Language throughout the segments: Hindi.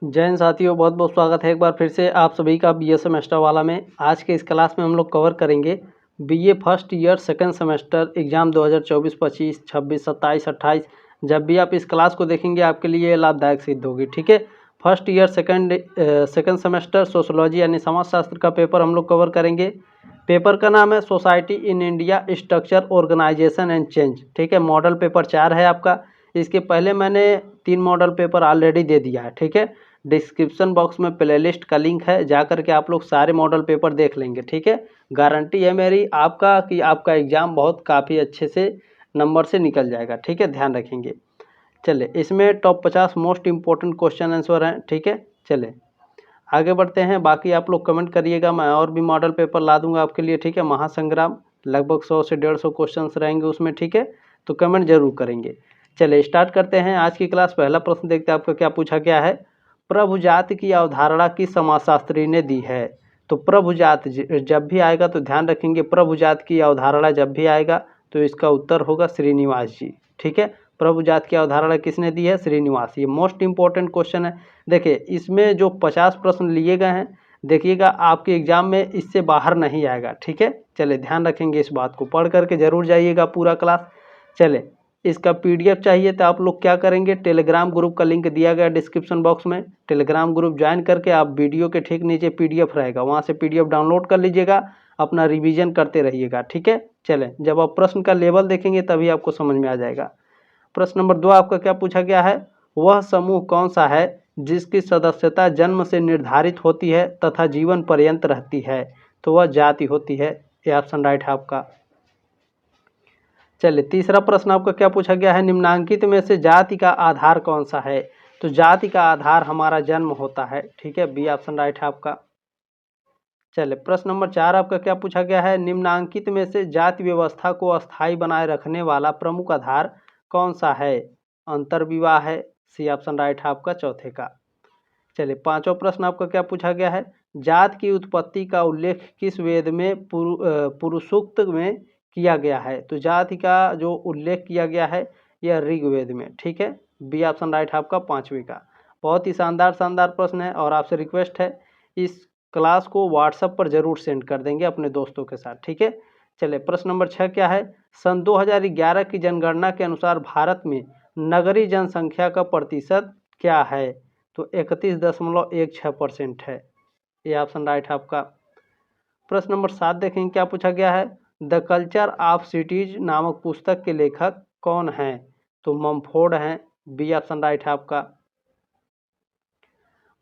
जय हिंद साथियों, बहुत बहुत स्वागत है एक बार फिर से आप सभी का बीए सेमेस्टर वाला में। आज के इस क्लास में हम लोग कवर करेंगे BA first year second semester exam 2024, 25, 26, 27, 28। जब भी आप इस क्लास को देखेंगे आपके लिए लाभदायक सिद्ध होगी। ठीक है, first year second semester sociology यानी समाजशास्त्र का पेपर हम लोग कवर करेंगे। पेपर का नाम है society in India, structure, organization and change. ठीक है, मॉडल पेपर 4 है आपका। इसके पहले मैंने 3 मॉडल पेपर ऑलरेडी दे दिया है। ठीक है, डिस्क्रिप्शन बॉक्स में प्लेलिस्ट का लिंक है, जा करके आप लोग सारे मॉडल पेपर देख लेंगे। ठीक है, गारंटी है मेरी आपका कि आपका एग्ज़ाम बहुत काफ़ी अच्छे से नंबर से निकल जाएगा। ठीक है, ध्यान रखेंगे। चले, इसमें top 50 most important question answer हैं। ठीक है, चले आगे बढ़ते हैं। बाकी आप लोग कमेंट करिएगा, मैं और भी मॉडल पेपर ला दूंगा आपके लिए। ठीक है, महासंग्राम लगभग 100 से 150 क्वेश्चन रहेंगे उसमें। ठीक है, तो कमेंट जरूर करेंगे। चले स्टार्ट करते हैं आज की क्लास। पहला प्रश्न देखते हैं आपका क्या पूछा गया है। प्रभु जाति की अवधारणा किस समाजशास्त्री ने दी है? तो प्रभु जाति जब भी आएगा तो ध्यान रखेंगे, प्रभु जाति की अवधारणा जब भी आएगा तो इसका उत्तर होगा श्रीनिवास जी। ठीक है, प्रभु जाति की अवधारणा किसने दी है? श्रीनिवास। ये मोस्ट इंपॉर्टेंट क्वेश्चन है। देखिए, इसमें जो 50 प्रश्न लिए गए हैं, देखिएगा आपके एग्जाम में इससे बाहर नहीं आएगा। ठीक है, चले ध्यान रखेंगे इस बात को, पढ़ करके जरूर जाइएगा पूरा क्लास। चले, इसका पीडीएफ चाहिए तो आप लोग क्या करेंगे, टेलीग्राम ग्रुप का लिंक दिया गया डिस्क्रिप्शन बॉक्स में। टेलीग्राम ग्रुप ज्वाइन करके आप वीडियो के ठीक नीचे पीडीएफ रहेगा, वहाँ से पीडीएफ डाउनलोड कर लीजिएगा, अपना रिवीजन करते रहिएगा। ठीक है, चलें, जब आप प्रश्न का लेवल देखेंगे तभी आपको समझ में आ जाएगा। प्रश्न नंबर 2 आपका क्या पूछा गया है। वह समूह कौन सा है जिसकी सदस्यता जन्म से निर्धारित होती है तथा जीवन पर्यंत रहती है? तो वह जाति होती है। ये ऑप्शन राइट है आपका। चलिए, तीसरा प्रश्न आपका क्या पूछा गया है। निम्नांकित में से जाति का आधार कौन सा है? तो जाति का आधार हमारा जन्म होता है। ठीक है, बी ऑप्शन राइट है आपका। चलिए, प्रश्न नंबर 4 आपका क्या पूछा गया है। निम्नांकित में से जाति व्यवस्था को अस्थायी बनाए रखने वाला प्रमुख आधार कौन सा है? अंतर्विवाह है। सी ऑप्शन राइट है आपका, चौथे का। चलिए, पांचवा प्रश्न आपका क्या पूछा गया है। जात की उत्पत्ति का उल्लेख किस वेद में पुरुषोक्त में किया गया है? तो जाति का जो उल्लेख किया गया है यह ऋग्वेद में। ठीक है, बी ऑप्शन राइट है आपका, 5वीं का। बहुत ही शानदार शानदार प्रश्न है और आपसे रिक्वेस्ट है इस क्लास को व्हाट्सएप पर जरूर सेंड कर देंगे अपने दोस्तों के साथ। ठीक है, चलिए, प्रश्न नंबर 6 क्या है। सन 2011 की जनगणना के अनुसार भारत में नगरीय जनसंख्या का प्रतिशत क्या है? तो 31.16% है। ये ऑप्शन राइट है आपका। प्रश्न नंबर 7 देखेंगे क्या पूछा गया है। द कल्चर ऑफ सिटीज नामक पुस्तक के लेखक कौन हैं? तो मम्फोर्ड हैं। बी ऑप्शन राइट है आपका।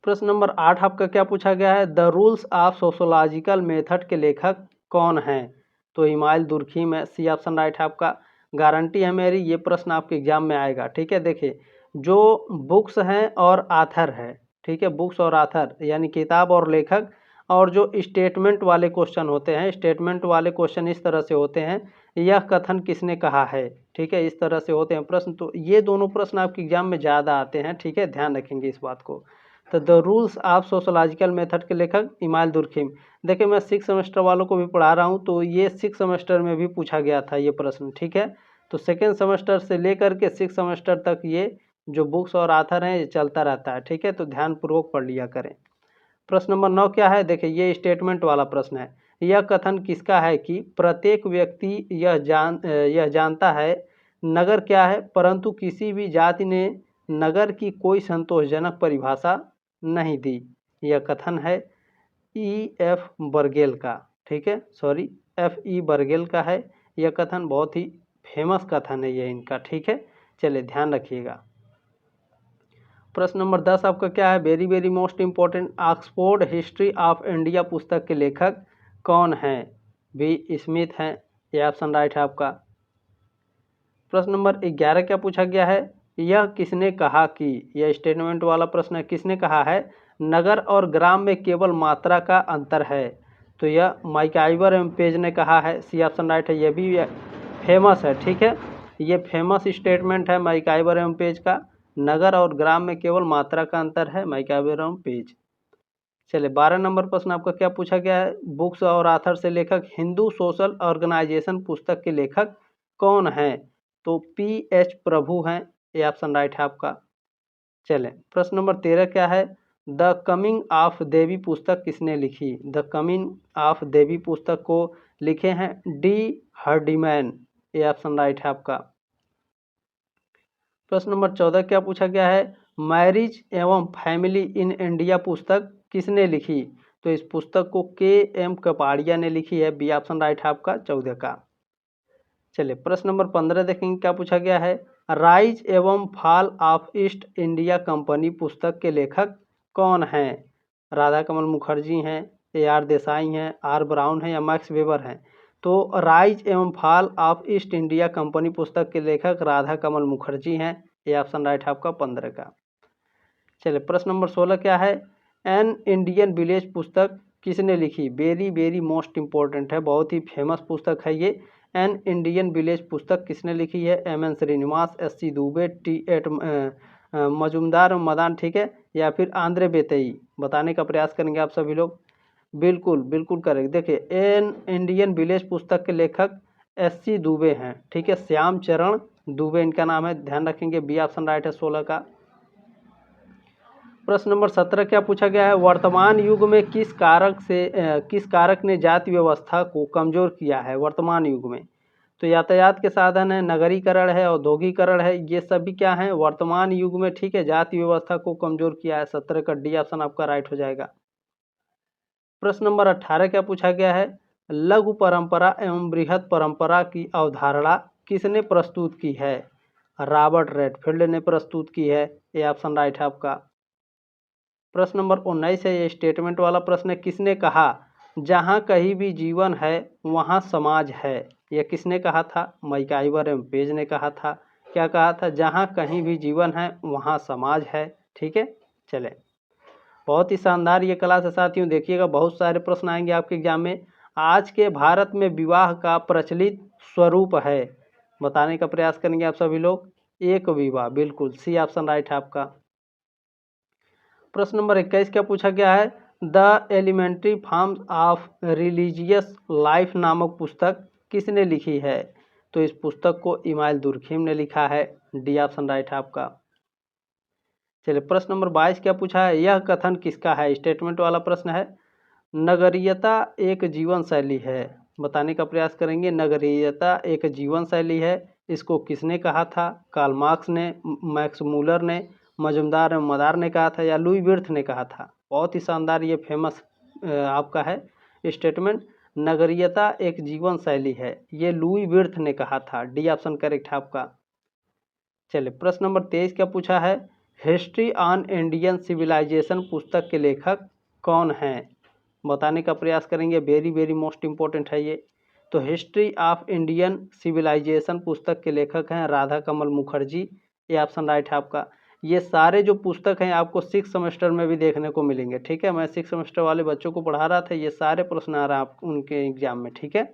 प्रश्न नंबर 8 आपका क्या पूछा गया है। The rules of sociological method के लेखक कौन हैं? तो इमाइल दुर्खीम है। सी ऑप्शन राइट है आपका। गारंटी है मेरी, ये प्रश्न आपके एग्जाम में आएगा। ठीक है, देखिए, जो बुक्स हैं और आथर है, ठीक है, बुक्स और आथर यानी किताब और लेखक, और जो स्टेटमेंट वाले क्वेश्चन होते हैं, स्टेटमेंट वाले क्वेश्चन इस तरह से होते हैं, यह कथन किसने कहा है? ठीक है, इस तरह से होते हैं प्रश्न। तो ये दोनों प्रश्न आपके एग्जाम में ज़्यादा आते हैं। ठीक है, ध्यान रखेंगे इस बात को। तो the rules of sociological method के लेखक इमाइल दुर्खीम। देखिए, मैं 6 सेमेस्टर वालों को भी पढ़ा रहा हूँ, तो ये 6 सेमेस्टर में भी पूछा गया था ये प्रश्न। ठीक है, तो सेकेंड सेमेस्टर से लेकर के 6 सेमेस्टर तक ये जो बुक्स और आथर हैं ये चलता रहता है। ठीक है, तो ध्यानपूर्वक पढ़ लिया करें। प्रश्न नंबर 9 क्या है। देखिए, ये स्टेटमेंट वाला प्रश्न है। यह कथन किसका है कि प्रत्येक व्यक्ति यह जानता है नगर क्या है, परंतु किसी भी जाति ने नगर की कोई संतोषजनक परिभाषा नहीं दी। यह कथन है एफ बर्गेल का। ठीक है, सॉरी, FE बर्गेल का है। यह कथन बहुत ही फेमस कथन है ये इनका। ठीक है, चलिए ध्यान रखिएगा। प्रश्न नंबर 10 आपका क्या है। Very very most important, Oxford history of India पुस्तक के लेखक कौन हैं? बी स्मिथ हैं। ये ऑप्शन राइट है आपका। प्रश्न नंबर 11 क्या पूछा गया है। यह किसने कहा कि, यह स्टेटमेंट वाला प्रश्न है, किसने कहा है नगर और ग्राम में केवल मात्रा का अंतर है? तो यह मैकआइवर एवं पेज ने कहा है। सी ऑप्शन राइट है, यह भी फेमस है। ठीक है, ये फेमस स्टेटमेंट है मैकआइवर एवं पेज का। नगर और ग्राम में केवल मात्रा का अंतर है, मैकआइवर एवं पेज। चलिए, 12 नंबर प्रश्न आपका क्या पूछा गया है। बुक्स और आथर से लेखक हिंदू सोशल ऑर्गेनाइजेशन पुस्तक के लेखक कौन हैं? तो PH प्रभु हैं। ये ऑप्शन राइट है आपका। चलें, प्रश्न नंबर 13 क्या है। द कमिंग ऑफ देवी पुस्तक किसने लिखी? द कमिंग ऑफ देवी पुस्तक को लिखे हैं डी हर्डीमैन। ये ऑप्शन राइट है आपका। प्रश्न नंबर 14 क्या पूछा गया है? मैरिज एवं फैमिली इन इंडिया पुस्तक किसने लिखी? तो इस पुस्तक को के एम कपाड़िया ने लिखी है। बी ऑप्शन राइट है आपका 14 का। चलिए प्रश्न नंबर 15 देखेंगे क्या पूछा गया है? राइज एवं fall of east India company पुस्तक के लेखक कौन हैं? राधा कमल मुखर्जी हैं, ए आर देसाई हैं, आर ब्राउन हैं या मैक्स वेबर हैं? तो राइज एवं fall of east India company पुस्तक के लेखक राधा कमल मुखर्जी हैं। ये ऑप्शन राइट है आपका 15 का। चलिए प्रश्न नंबर 16 क्या है? एन इंडियन विलेज पुस्तक किसने लिखी? वेरी वेरी मोस्ट इंपॉर्टेंट है, बहुत ही फेमस पुस्तक है ये। एन इंडियन विलेज पुस्तक किसने लिखी है? M N Srinivas, S C Dube, T एट मजुमदार मदान, ठीक है, या फिर आंद्रे बेतई? बताने का प्रयास करेंगे आप सभी लोग। बिल्कुल बिल्कुल करेक्ट। देखिए एन इंडियन विलेज पुस्तक के लेखक एस सी दुबे हैं, ठीक है, श्याम चरण दुबे इनका नाम है, ध्यान रखेंगे। बी ऑप्शन राइट है 16 का। प्रश्न नंबर 17 क्या पूछा गया है? वर्तमान युग में किस कारक ने जाति व्यवस्था को कमजोर किया है वर्तमान युग में? तो यातायात के साधन है, नगरीकरण है, औद्योगिकरण है, ये सभी क्या है वर्तमान युग में, ठीक है, जाति व्यवस्था को कमजोर किया है। 17 का डी ऑप्शन आपका राइट हो जाएगा। प्रश्न नंबर 18 क्या पूछा गया है? लघु परंपरा एवं बृहद परंपरा की अवधारणा किसने प्रस्तुत की है? रॉबर्ट रेडफील्ड ने प्रस्तुत की है। ये ऑप्शन राइट है आपका। प्रश्न नंबर 19 है, ये स्टेटमेंट वाला प्रश्न है। किसने कहा जहाँ कहीं भी जीवन है वहाँ समाज है? यह किसने कहा था? मैकाइवर एवं पेज ने कहा था। क्या कहा था? जहाँ कहीं भी जीवन है वहाँ समाज है, ठीक है। चले बहुत ही शानदार ये क्लास है साथियों, देखिएगा बहुत सारे प्रश्न आएंगे आपके एग्जाम में। आज के भारत में विवाह का प्रचलित स्वरूप है, बताने का प्रयास करेंगे आप सभी लोग। एक विवाह, बिल्कुल सी ऑप्शन राइट है आपका। प्रश्न नंबर 21 क्या पूछा गया है? The elementary forms of religious life नामक पुस्तक किसने लिखी है? तो इस पुस्तक को इमाइल दुर्खिम ने लिखा है। डी ऑप्शन राइट है आपका। चलिए प्रश्न नंबर 22 क्या पूछा है? यह कथन किसका है? स्टेटमेंट वाला प्रश्न है। नगरीयता एक जीवन शैली है, बताने का प्रयास करेंगे। नगरीयता एक जीवन शैली है, इसको किसने कहा था? कार्ल मार्क्स ने, मैक्स मूलर ने, मजुमदार मदार ने कहा था या लुई विर्थ ने कहा था? बहुत ही शानदार ये फेमस आपका है स्टेटमेंट। नगरीयता एक जीवन शैली है, ये लुई विर्थ ने कहा था। डी ऑप्शन करेक्ट है आपका। चलिए प्रश्न नंबर 23 क्या पूछा है? हिस्ट्री ऑन इंडियन सिविलाइजेशन पुस्तक के लेखक कौन हैं? बताने का प्रयास करेंगे। वेरी वेरी मोस्ट इंपॉर्टेंट है ये। तो हिस्ट्री ऑफ इंडियन सिविलाइजेशन पुस्तक के लेखक हैं राधा कमल मुखर्जी। ये ऑप्शन राइट है आपका। ये सारे जो पुस्तक हैं आपको 6 सेमेस्टर में भी देखने को मिलेंगे, ठीक है। मैं 6 सेमेस्टर वाले बच्चों को पढ़ा रहा था, ये सारे प्रश्न आ रहा है आप उनके एग्जाम में, ठीक है।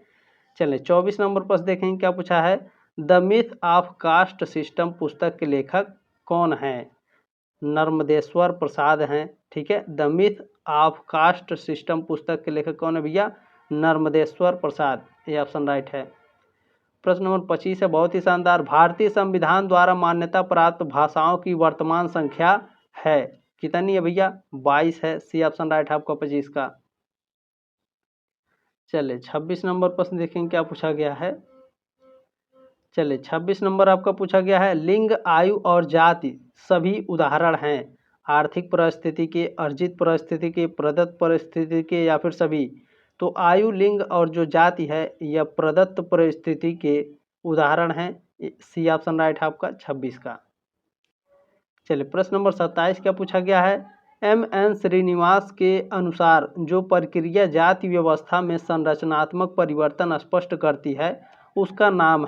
चलिए 24 नंबर पर देखेंगे क्या पूछा है? The myth of caste system पुस्तक के लेखक कौन हैं? नर्मदेश्वर प्रसाद हैं, ठीक है। The myth of caste system पुस्तक के लेखक कौन है भैया? नर्मदेश्वर प्रसाद। ये ऑप्शन राइट है। प्रश्न नंबर 25 है, बहुत ही शानदार। भारतीय संविधान द्वारा मान्यता प्राप्त भाषाओं की वर्तमान संख्या है कितनी है भैया? 22 है। सी ऑप्शन राइट है आपका 25 का। चलिए 26 नंबर प्रश्न देखेंगे क्या पूछा गया है। चलिए 26 नंबर आपका पूछा गया है, लिंग, आयु और जाति सभी उदाहरण हैं आर्थिक परिस्थिति के, अर्जित परिस्थिति के, प्रदत्त परिस्थिति के या फिर सभी? तो आयु, लिंग और जो जाति है यह प्रदत्त परिस्थिति के उदाहरण हैं। सी ऑप्शन राइट है आपका 26 का। चलिए प्रश्न नंबर 27 क्या पूछा गया है? एम एन श्रीनिवास के अनुसार जो प्रक्रिया जाति व्यवस्था में संरचनात्मक परिवर्तन स्पष्ट करती है उसका नाम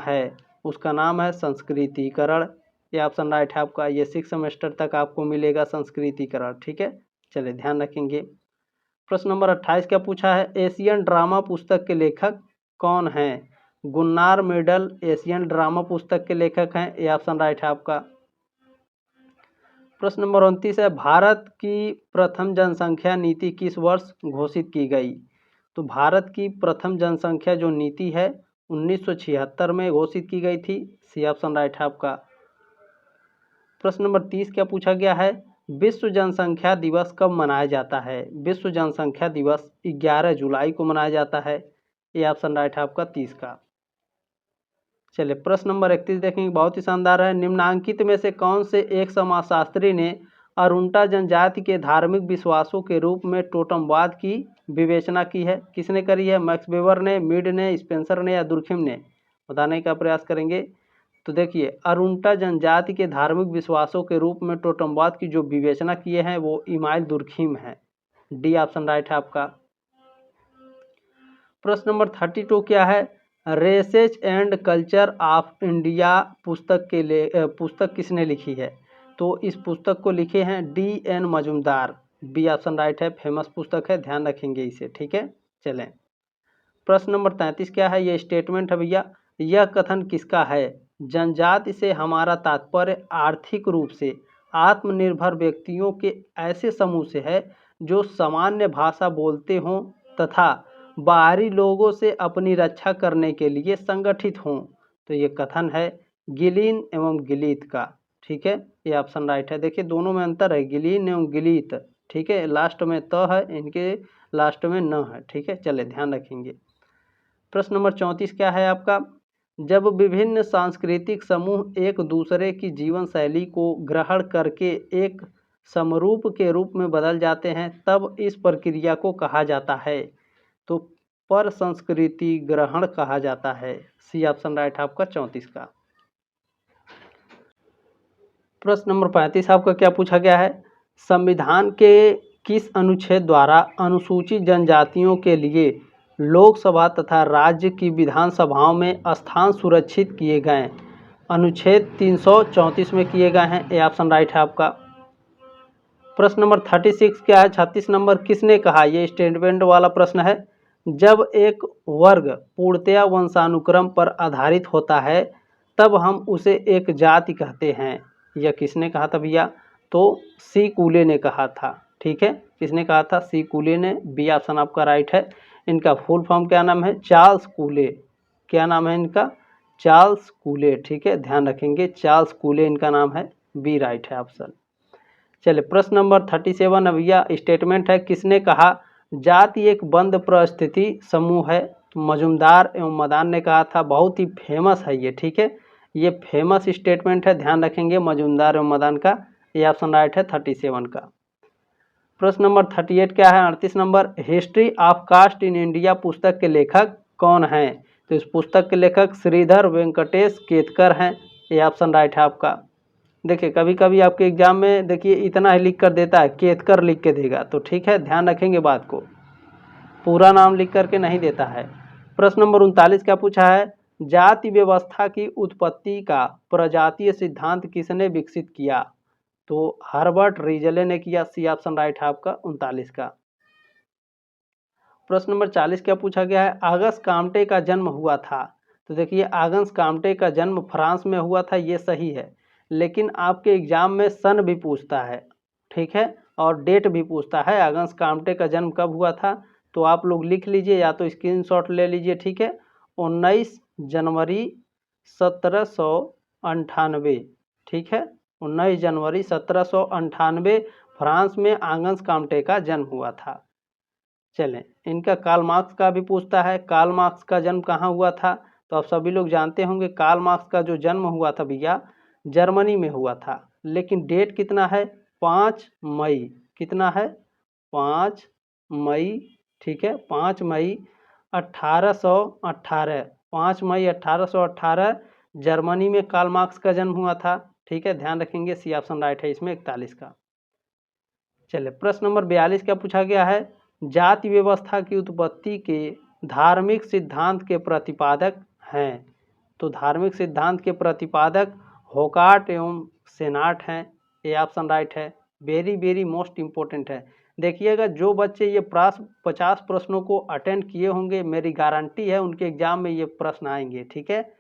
है संस्कृतिकरण। ये ऑप्शन राइट है आपका। ये 6 सेमेस्टर तक आपको मिलेगा संस्कृतिकरण, ठीक है। चलिए ध्यान रखेंगे। प्रश्न नंबर 28 क्या पूछा है? एशियन ड्रामा पुस्तक के लेखक कौन हैं? गुन्नार मेडल एशियन ड्रामा पुस्तक के लेखक हैं। ये ऑप्शन राइट है आपका। प्रश्न नंबर 29 है, भारत की प्रथम जनसंख्या नीति किस वर्ष घोषित की गई? तो भारत की प्रथम जनसंख्या जो नीति है 1976 में घोषित की गई थी। सी ऑप्शन राइट है आपका। प्रश्न नंबर 30 क्या पूछा गया है? विश्व जनसंख्या दिवस कब मनाया जाता है? विश्व जनसंख्या दिवस 11 जुलाई को मनाया जाता है। ये ऑप्शन राइट है आपका 30 का। चलिए प्रश्न नंबर 31 देखेंगे, बहुत ही शानदार है। निम्नांकित में से कौन से एक समाजशास्त्री ने अरुंटा जनजाति के धार्मिक विश्वासों के रूप में टोटमवाद की विवेचना की है? किसने करी है? मैक्स वेबर ने, मीड ने, स्पेंसर ने या दुर्खिम ने? बताने का प्रयास करेंगे। तो देखिए, अरुंटा जनजाति के धार्मिक विश्वासों के रूप में टोटमवाद की जो विवेचना किए हैं वो इमाइल दुर्खिम है। डी ऑप्शन राइट है आपका। प्रश्न नंबर 32 क्या है? Races and culture of India पुस्तक किसने लिखी है? तो इस पुस्तक को लिखे हैं D.N. Majumdar. B option right है, फेमस पुस्तक है, ध्यान रखेंगे इसे, ठीक है। चलें, प्रश्न नंबर 33 क्या है? ये स्टेटमेंट है भैया। यह कथन किसका है? जनजाति से हमारा तात्पर्य आर्थिक रूप से आत्मनिर्भर व्यक्तियों के ऐसे समूह से है जो सामान्य भाषा बोलते हों तथा बाहरी लोगों से अपनी रक्षा करने के लिए संगठित हों। तो ये कथन है गिलीन एवं गिलीत का, ठीक है। ये ऑप्शन राइट है। देखिए दोनों में अंतर है, गिलीन एवं गिलीत, ठीक है। लास्ट में त है, इनके लास्ट में न है, ठीक है। चले ध्यान रखेंगे। प्रश्न नंबर 34 क्या है आपका? जब विभिन्न सांस्कृतिक समूह एक दूसरे की जीवन शैली को ग्रहण करके एक समरूप के रूप में बदल जाते हैं तब इस प्रक्रिया को कहा जाता है। तो पर संस्कृति ग्रहण कहा जाता है। सी ऑप्शन राइट है आपका 34 का। प्रश्न नंबर 35 आपका क्या पूछा गया है? संविधान के किस अनुच्छेद द्वारा अनुसूचित जनजातियों के लिए लोकसभा तथा राज्य की विधानसभाओं में स्थान सुरक्षित किए गए? अनुच्छेद 334 में किए गए हैं। ये ऑप्शन राइट है आपका। प्रश्न नंबर 36 क्या है? 36 नंबर किसने कहा? ये स्टेटमेंट वाला प्रश्न है। जब एक वर्ग पूर्णतया वंशानुक्रम पर आधारित होता है तब हम उसे एक जाति कहते हैं। यह किसने कहा था भैया? तो सी कूले ने कहा था, ठीक है। किसने कहा था? सी कूले ने। बी ऑप्शन आपका राइट है। इनका फुल फॉर्म क्या नाम है? चार्ल्स कूले। क्या नाम है इनका? चार्ल्स कूले, ठीक है, ध्यान रखेंगे, चार्ल्स कूले इनका नाम है। बी राइट है ऑप्शन। चलिए प्रश्न नंबर 37 है भैया, स्टेटमेंट है। किसने कहा जाति एक बंद परिस्थिति समूह है? तो मजूमदार एवं मदान ने कहा था। बहुत ही फेमस है ये, ठीक है, ये फेमस स्टेटमेंट है, ध्यान रखेंगे, मजूमदार एवं मदान का। ये ऑप्शन राइट है 37 का। प्रश्न नंबर 38 क्या है? 38 number, history of caste in India पुस्तक के लेखक कौन हैं? तो इस पुस्तक के लेखक श्रीधर वेंकटेश केतकर हैं। ये ऑप्शन राइट है आपका। देखिए कभी कभी आपके एग्जाम में देखिए इतना ही लिख कर देता है, केतकर लिख के देगा, तो ठीक है, ध्यान रखेंगे बात को, पूरा नाम लिख करके नहीं देता है। प्रश्न नंबर 39 क्या पूछा है? जाति व्यवस्था की उत्पत्ति का प्रजातीय सिद्धांत किसने विकसित किया? तो हर्बर्ट रीजले ने किया। सी ऑप्शन राइट है आपका 39 का। प्रश्न नंबर 40 क्या पूछा गया है? अगस्त काम्टे का जन्म हुआ था? तो देखिए अगस्त काम्टे का जन्म फ्रांस में हुआ था, ये सही है, लेकिन आपके एग्जाम में सन भी पूछता है, ठीक है, और डेट भी पूछता है। अगस्त काम्टे का जन्म कब हुआ था? तो आप लोग लिख लीजिए या तो स्क्रीनशॉट ले लीजिए, ठीक है। 19 जनवरी 1798, ठीक है, 19 जनवरी 1798 फ्रांस में अगस्त काम्टे का जन्म हुआ था। चलें, इनका कार्ल मार्क्स का भी पूछता है। कार्ल मार्क्स का जन्म कहाँ हुआ था? तो आप सभी लोग जानते होंगे कार्ल मार्क्स का जो जन्म हुआ था भैया जर्मनी में हुआ था, लेकिन डेट कितना है? 5 मई। कितना है? 5 मई, ठीक है, 5 मई 1818। 5 मई 1818 जर्मनी में कार्ल मार्क्स का जन्म हुआ था, ठीक है, ध्यान रखेंगे। सी ऑप्शन राइट है इसमें 41 का। चलिए प्रश्न नंबर 42 क्या पूछा गया है? जाति व्यवस्था की उत्पत्ति के धार्मिक सिद्धांत के प्रतिपादक हैं? तो धार्मिक सिद्धांत के प्रतिपादक होकार्ट एवं सेनाट हैं। ये ऑप्शन राइट है। वेरी वेरी मोस्ट इम्पोर्टेंट है। देखिएगा जो बच्चे ये 50 प्रश्नों को अटेंड किए होंगे, मेरी गारंटी है उनके एग्जाम में ये प्रश्न आएंगे, ठीक है।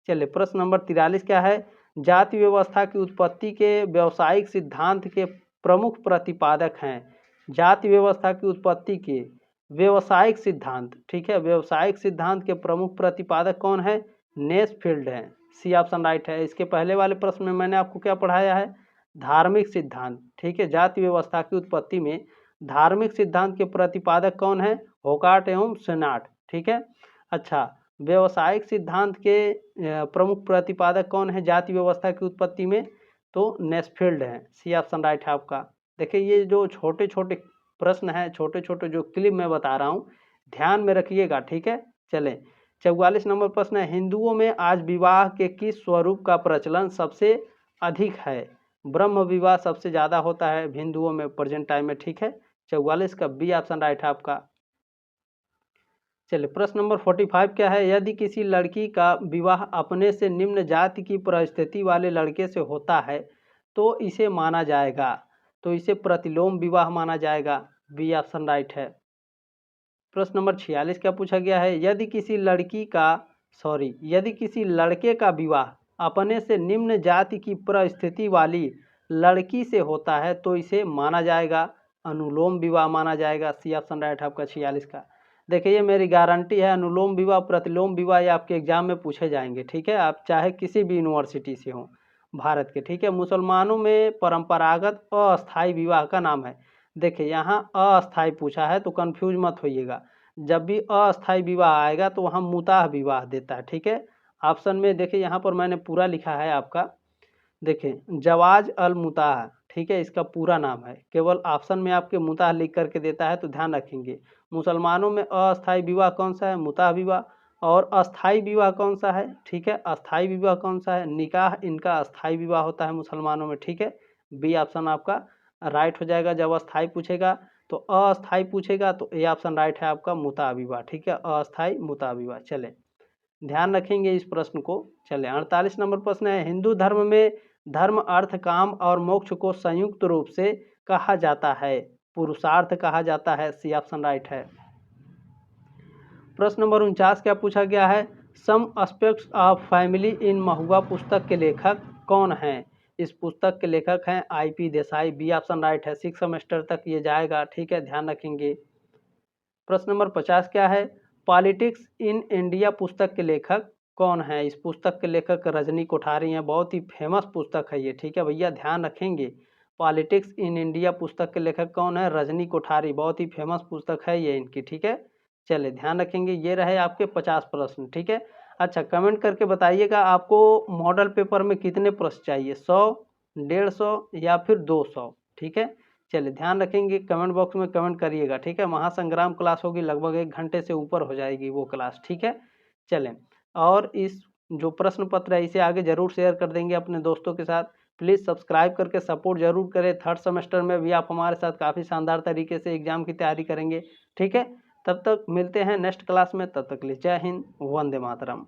चलिए प्रश्न नंबर 43 क्या है? जाति व्यवस्था की उत्पत्ति के व्यावसायिक सिद्धांत के प्रमुख प्रतिपादक हैं। जाति व्यवस्था की उत्पत्ति के व्यवसायिक सिद्धांत, ठीक है, व्यवसायिक सिद्धांत के प्रमुख प्रतिपादक कौन है? नेसफील्ड हैं। सी ऑप्शन राइट है। इसके पहले वाले प्रश्न में मैंने आपको क्या पढ़ाया है? धार्मिक सिद्धांत, ठीक है। जाति व्यवस्था की उत्पत्ति में धार्मिक सिद्धांत के प्रतिपादक कौन है? होकार्ट एवं सेनाट, ठीक है। अच्छा, व्यवसायिक सिद्धांत के प्रमुख प्रतिपादक कौन है जाति व्यवस्था की उत्पत्ति में? तो नेस्फील्ड है। सी ऑप्शन राइट है आपका। देखिए ये जो छोटे छोटे प्रश्न हैं, छोटे छोटे जो क्लिप मैं बता रहा हूँ, ध्यान में रखिएगा, ठीक है। चलें, 44 नंबर प्रश्न है, हिंदुओं में आज विवाह के किस स्वरूप का प्रचलन सबसे अधिक है? ब्रह्म विवाह सबसे ज़्यादा होता है हिंदुओं में प्रेजेंट टाइम में, ठीक है। 44 का बी ऑप्शन राइट है आपका। चलिए, प्रश्न नंबर 45 क्या है? यदि किसी लड़की का विवाह अपने से निम्न जाति की परिस्थिति वाले लड़के से होता है तो इसे माना जाएगा, तो इसे प्रतिलोम विवाह माना जाएगा। बी ऑप्शन राइट है। प्रश्न नंबर 46 क्या पूछा गया है? यदि किसी लड़के का विवाह अपने से निम्न जाति की परिस्थिति वाली लड़की से होता है तो इसे माना जाएगा, अनुलोम विवाह माना जाएगा। सी ऑप्शन राइट है आपका 46 का। देखिए ये मेरी गारंटी है, अनुलोम विवाह प्रतिलोम विवाह ये आपके एग्जाम में पूछे जाएंगे, ठीक है। आप चाहे किसी भी यूनिवर्सिटी से हो भारत के, ठीक है। मुसलमानों में परंपरागत अस्थायी विवाह का नाम है। देखिए यहाँ अस्थायी पूछा है तो कंफ्यूज मत होइएगा, जब भी अस्थायी विवाह आएगा तो वहाँ मुताह विवाह देता है, ठीक है। ऑप्शन में देखिए यहाँ पर मैंने पूरा लिखा है आपका, देखिए जवाज अल मुताह, ठीक है, इसका पूरा नाम है। केवल ऑप्शन में आपके मुताह लिख करके देता है तो ध्यान रखेंगे। मुसलमानों में अस्थायी विवाह कौन सा है? मुताह विवाह। और अस्थायी विवाह कौन सा है? ठीक है, अस्थायी विवाह कौन सा है? निकाह इनका अस्थायी विवाह होता है मुसलमानों में, ठीक है। बी ऑप्शन आपका राइट हो जाएगा। जब अस्थायी पूछेगा तो अस्थायी पूछेगा तो ए ऑप्शन राइट है आपका, मुताह विवाह, ठीक है। अस्थायी मुताह विवाह। चले, ध्यान रखेंगे इस प्रश्न को। चले, 48 नंबर प्रश्न है, हिंदू धर्म में धर्म अर्थ काम और मोक्ष को संयुक्त रूप से कहा जाता है, पुरुषार्थ कहा जाता है। सी ऑप्शन राइट है। प्रश्न नंबर 49 क्या पूछा गया है? Some aspects of family in महुआ पुस्तक के लेखक कौन हैं? इस पुस्तक के लेखक हैं IP Desai. B option right है। 6 सेमेस्टर तक ये जाएगा, ठीक है, ध्यान रखेंगे। प्रश्न नंबर 50 क्या है? पॉलिटिक्स इन इंडिया पुस्तक के लेखक कौन है? इस पुस्तक के लेखक रजनी कोठारी हैं। बहुत ही फेमस पुस्तक है ये, ठीक है भैया, ध्यान रखेंगे। पॉलिटिक्स इन इंडिया पुस्तक के लेखक कौन है? रजनी कोठारी। बहुत ही फेमस पुस्तक है ये इनकी, ठीक है। चलिए, ध्यान रखेंगे। ये रहे आपके 50 प्रश्न, ठीक है। अच्छा, कमेंट करके बताइएगा आपको मॉडल पेपर में कितने प्रश्न चाहिए, 100, 150 या फिर 200, ठीक है। चलिए, ध्यान रखेंगे, कमेंट बॉक्स में कमेंट करिएगा, ठीक है। महासंग्राम क्लास होगी, लगभग 1 घंटे से ऊपर हो जाएगी वो क्लास, ठीक है। चलें, और इस जो प्रश्न पत्र है इसे आगे जरूर शेयर कर देंगे अपने दोस्तों के साथ। प्लीज़ सब्सक्राइब करके सपोर्ट जरूर करें। 3rd सेमेस्टर में भी आप हमारे साथ काफ़ी शानदार तरीके से एग्जाम की तैयारी करेंगे, ठीक है। तब तक मिलते हैं नेक्स्ट क्लास में, तब तक के लिए जय हिंद, वंदे मातरम।